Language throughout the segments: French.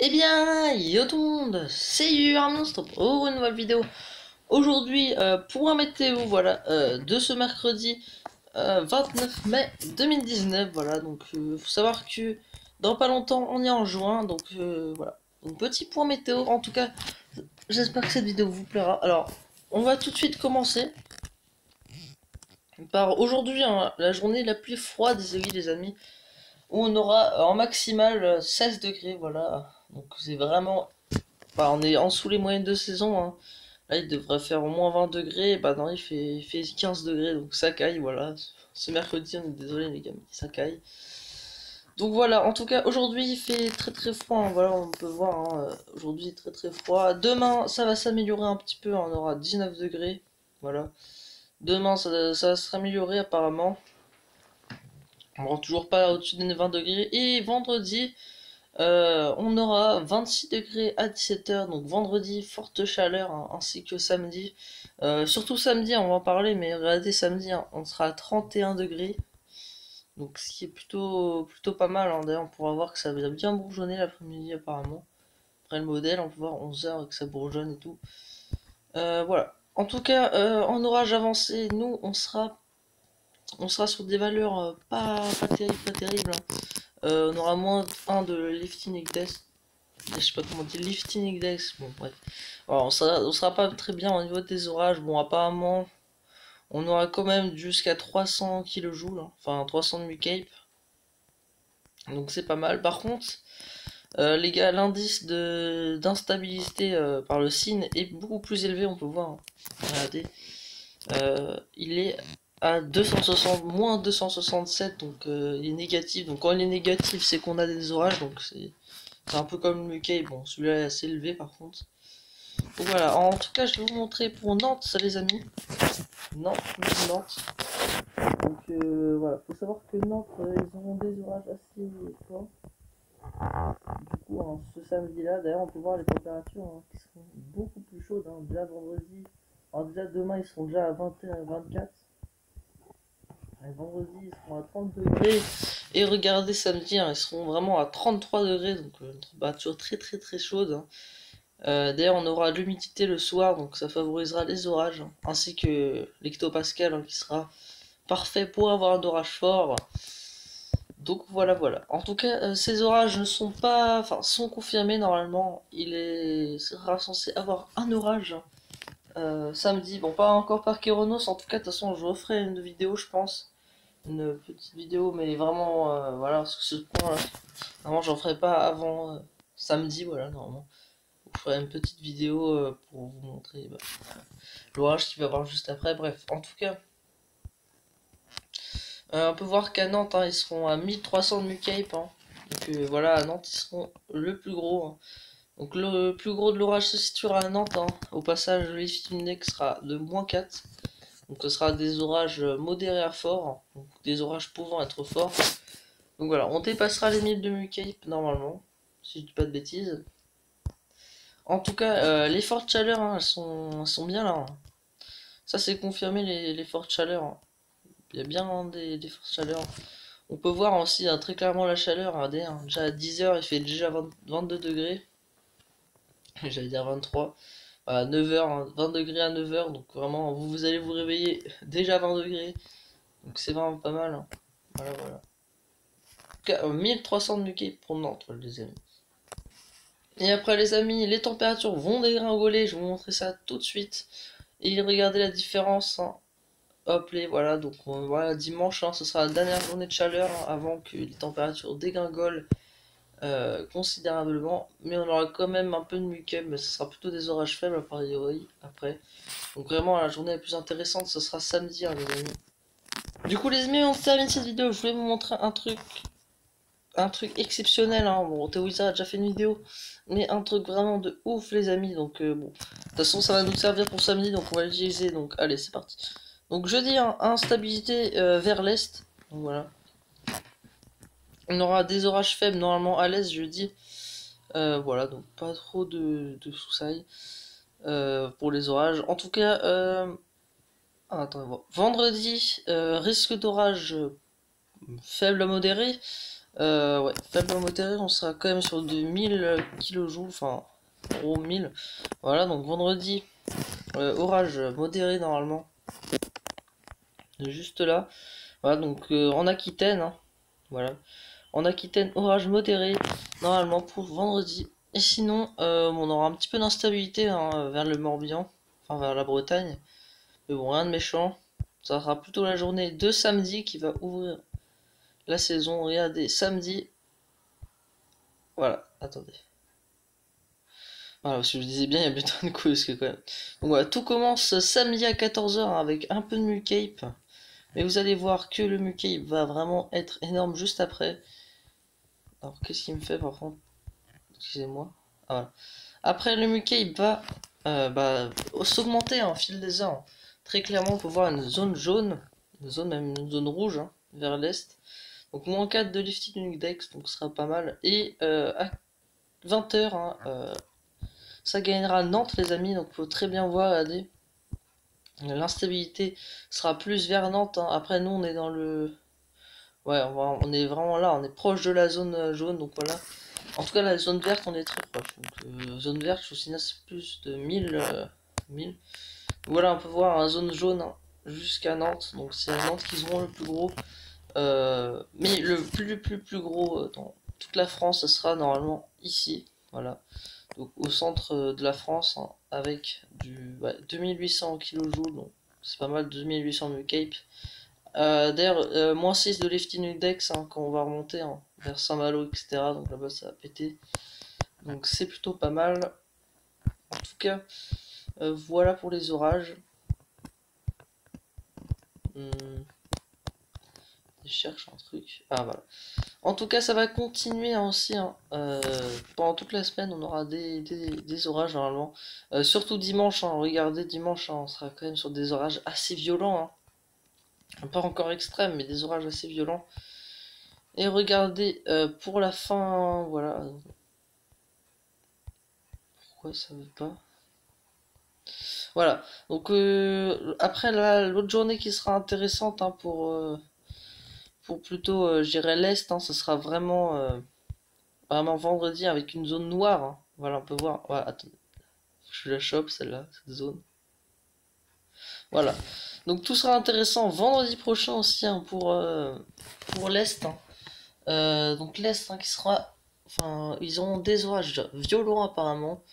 Eh bien, yo tout le monde, c'est Monstre pour une nouvelle vidéo. Aujourd'hui, pour un météo, voilà, de ce mercredi 29 mai 2019, voilà, donc faut savoir que dans pas longtemps, on est en juin, donc voilà. Donc petit point météo, en tout cas, j'espère que cette vidéo vous plaira. Alors, on va tout de suite commencer par aujourd'hui, hein, la journée la plus froide des avis, les amis, où on aura en maximal 16 degrés, voilà. Donc c'est vraiment. Bah, on est en dessous les moyennes de saison, hein. Là, il devrait faire au moins 20 degrés. Bah, non, il fait 15 degrés, donc ça caille, voilà. Ce mercredi, on est désolé, les gars, mais ça caille. Donc voilà, en tout cas, aujourd'hui, il fait très très froid, hein. Voilà, on peut voir, hein, aujourd'hui, très très froid. Demain, ça va s'améliorer un petit peu, hein. On aura 19 degrés. Voilà. Demain, ça va se améliorer apparemment. On aura toujours pas au-dessus des 20 degrés. Et vendredi, on aura 26 degrés à 17 h, donc vendredi, forte chaleur, hein, ainsi que samedi. Surtout samedi, on va en parler, mais regardez, samedi, hein, on sera à 31 degrés, donc ce qui est plutôt pas mal, hein. D'ailleurs, on pourra voir que ça va bien bourgeonner l'après-midi, apparemment. Après le modèle, on peut voir 11 h que ça bourgeonne et tout. Voilà. En tout cas, en orage avancé, nous, on sera sur des valeurs pas terribles, hein. On aura moins 1 de lifting index. Je sais pas comment on dit, lifting index. Bon, bref. Alors, on sera pas très bien au niveau des orages. Bon, apparemment, on aura quand même jusqu'à 300 kJ, hein. Enfin 300 de cape. Donc c'est pas mal. Par contre, les gars, l'indice d'instabilité par le signe est beaucoup plus élevé, on peut voir, hein. Regardez. Il est à 260, moins 267, donc il est négatif. Donc quand il est négatif, c'est qu'on a des orages, donc c'est un peu comme le Cape. Bon, celui-là est assez élevé par contre. Donc voilà, en tout cas, je vais vous montrer pour Nantes, ça les amis. Nantes. Donc voilà, faut savoir que Nantes, ils auront des orages assez forts. Du coup, hein, ce samedi-là, d'ailleurs, on peut voir les températures, hein, qui seront beaucoup plus chaudes, hein. Déjà vendredi, alors déjà demain, ils seront déjà à 21, 24. Et vendredi, ils seront à 30 degrés. Et regardez samedi, hein, ils seront vraiment à 33 degrés, donc une température très très très chaude, hein. D'ailleurs, on aura de l'humidité le soir, donc ça favorisera les orages, hein, ainsi que l'hectopascal, hein, qui sera parfait pour avoir un orage fort. Donc voilà, voilà. En tout cas, ces orages ne sont pas, enfin, sont confirmés normalement. Sera censé avoir un orage, hein, samedi. Bon, pas encore par Kéronos. En tout cas, de toute façon, je referai une vidéo, je pense, une petite vidéo, mais vraiment, voilà, sur ce point-là. Normalement, j'en ferai pas avant samedi, voilà, normalement. Je ferai une petite vidéo pour vous montrer, bah, l'orage qu'il va y avoir juste après. Bref, en tout cas, on peut voir qu'à Nantes, hein, ils seront à 1300 de Mucape, hein. Donc voilà, à Nantes, ils seront le plus gros, hein. Donc le plus gros de l'orage se situera à Nantes, hein. Au passage, le lift index sera de -4. Donc ce sera des orages modérés à forts, hein. Donc des orages pouvant être forts. Donc voilà, on dépassera les 1000 de Mucape normalement, si je dis pas de bêtises. En tout cas, les fortes chaleurs, hein, elles sont bien là, hein. Ça, c'est confirmé, les fortes chaleurs, hein. Il y a bien, hein, des fortes chaleurs. On peut voir aussi, hein, très clairement la chaleur. Regardez, hein, déjà à 10 h, il fait déjà 22 degrés. J'allais dire 23. À 9 h, hein, 20 degrés à 9 h. Donc vraiment, vous allez vous réveiller déjà à 20 degrés. Donc c'est vraiment pas mal, hein. Voilà, voilà. En tout cas, 1300 de Nuke pour Nantes, les amis. Et après, les amis, les températures vont dégringoler. Je vais vous montrer ça tout de suite. Et regardez la différence, hein. Hop, les voilà, donc voilà, dimanche, hein, ce sera la dernière journée de chaleur, hein, avant que les températures dégringolent considérablement. Mais on aura quand même un peu de muquet, mais ce sera plutôt des orages faibles a priori après. Donc vraiment, la journée la plus intéressante, ce sera samedi, hein, les amis. Du coup, les amis, on termine cette vidéo. Je voulais vous montrer un truc exceptionnel, hein. Bon, Théoïsa a déjà fait une vidéo, mais un truc vraiment de ouf, les amis. Donc bon, de toute façon, ça va nous servir pour samedi, donc on va l'utiliser. Donc allez, c'est parti. Donc jeudi, hein, instabilité vers l'est. Donc voilà. On aura des orages faibles normalement à l'est jeudi. Voilà, donc pas trop de soucis pour les orages. En tout cas, attendez, vendredi, risque d'orage faible à modéré. Ouais, faible modéré, on sera quand même sur de 1000 kJ, enfin, gros 1000. Voilà, donc vendredi, orage modéré normalement, juste là. Voilà, donc en Aquitaine, hein, voilà. En Aquitaine, orage modéré, normalement pour vendredi. Et sinon, on aura un petit peu d'instabilité hein, vers le Morbihan, enfin vers la Bretagne. Mais bon, rien de méchant. Ça sera plutôt la journée de samedi qui va ouvrir la saison. Regardez, samedi. Voilà, attendez. Voilà, parce que je disais bien, il y a Beton que quand même. Donc voilà, tout commence samedi à 14h avec un peu de Mucape. Mais vous allez voir que le Mucape va vraiment être énorme juste après. Alors, qu'est-ce qu'il me fait par contre? Excusez-moi. Ah, voilà. Après, le Mucape va s'augmenter en fil des heures. Très clairement, on peut voir une zone jaune, une zone, même une zone rouge hein, vers l'est. Donc, moins 4 de lifting dex, donc ce sera pas mal. Et à 20h, hein, ça gagnera Nantes, les amis. Donc, faut très bien voir, regardez. L'instabilité sera plus vers Nantes. Hein. Après, nous, on est dans le. Ouais, on est vraiment là. On est proche de la zone jaune. Donc, voilà. En tout cas, la zone verte, on est très proche. Donc, zone verte, je vous c'est plus de 1000. Voilà, on peut voir un zone jaune hein, jusqu'à Nantes. Donc, c'est à Nantes qu'ils auront le plus gros. Mais le plus gros dans toute la France, ce sera normalement ici. Voilà. Donc, au centre de la France, hein, avec du 2800 kJ. Donc, c'est pas mal, 2800 de cape. D'ailleurs, moins 6 de lifting index hein, quand on va remonter hein, vers Saint-Malo, etc. Donc là-bas, ça va péter. Donc, c'est plutôt pas mal. En tout cas, voilà pour les orages. Hmm, je cherche un truc. Ah, voilà. En tout cas, ça va continuer hein, aussi. Hein. Pendant toute la semaine, on aura des orages normalement. Surtout dimanche. Hein. Regardez, dimanche, hein, on sera quand même sur des orages assez violents. Hein. Pas encore extrêmes, mais des orages assez violents. Et regardez, pour la fin, voilà. Pourquoi ça veut pas? Voilà. Donc après l'autre journée qui sera intéressante hein, pour plutôt, je dirais l'est, hein, ce sera vraiment vendredi avec une zone noire. Hein. Voilà, on peut voir. Voilà, attendez. Je la chope celle-là, cette zone. Voilà. Donc tout sera intéressant vendredi prochain aussi hein, pour l'Est. Hein. Donc l'Est hein, qui sera. Enfin, ils ont des orages violents apparemment.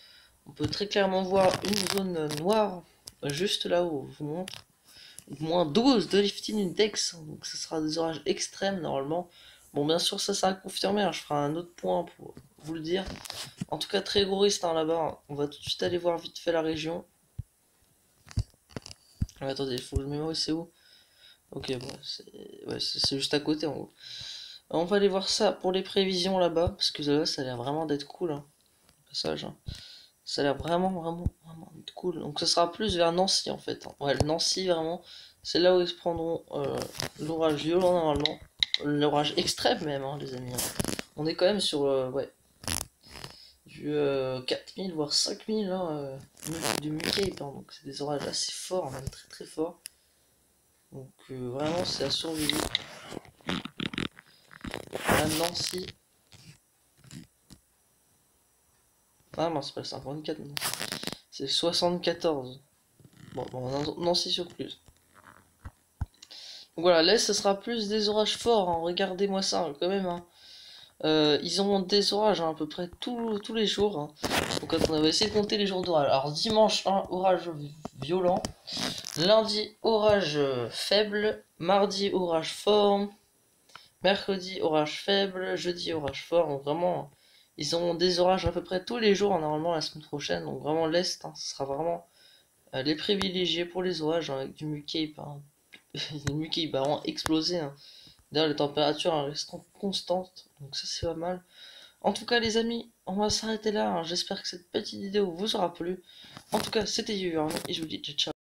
On peut très clairement voir une zone noire juste là où je vous montre. Moins 12 de lifting index. Donc ce sera des orages extrêmes normalement. Bon, bien sûr, ça sera confirmé. Hein, je ferai un autre point pour vous le dire. En tout cas, très gros risque hein, là-bas. Hein. On va tout de suite aller voir vite fait la région. Ah, attendez, il faut que je mémorise c'est où? Ok, bon, c'est juste à côté en gros. On va aller voir ça pour les prévisions là-bas, parce que là, ça a l'air vraiment d'être cool. Hein. Passage, hein. Ça a l'air vraiment d'être cool. Donc ça sera plus vers Nancy en fait. Hein. Ouais, Nancy vraiment, c'est là où ils se prendront l'orage violent normalement. L'orage extrême même, hein, les amis. Hein. On est quand même sur du 4000 voire 5000 hein, du Mucape. Hein. Donc c'est des orages assez forts, même très très forts. Donc vraiment c'est à surveiller. À Nancy. Ah non, c'est pas le 54, non. C'est le 74. Bon, Nancy sur plus. Donc voilà, là, ce sera plus des orages forts. Hein. Regardez-moi ça, hein, quand même. Hein. Ils ont des orages hein, à peu près tous les jours. Hein. Donc on va essayer de compter les jours d'orage. Alors dimanche, orage violent. Lundi, orage faible. Mardi, orage fort. Mercredi, orage faible. Jeudi, orage fort. Donc vraiment, ils ont des orages à peu près tous les jours, hein, normalement, la semaine prochaine. Donc vraiment, l'Est, hein, ce sera vraiment les privilégiés pour les orages, hein, avec du Mucape. Hein. Le Mucape va vraiment exploser. Hein. D'ailleurs, les températures hein, resteront constantes. Donc ça, c'est pas mal. En tout cas, les amis, on va s'arrêter là. Hein. J'espère que cette petite vidéo vous aura plu. En tout cas, c'était Yuri et je vous dis ciao ciao.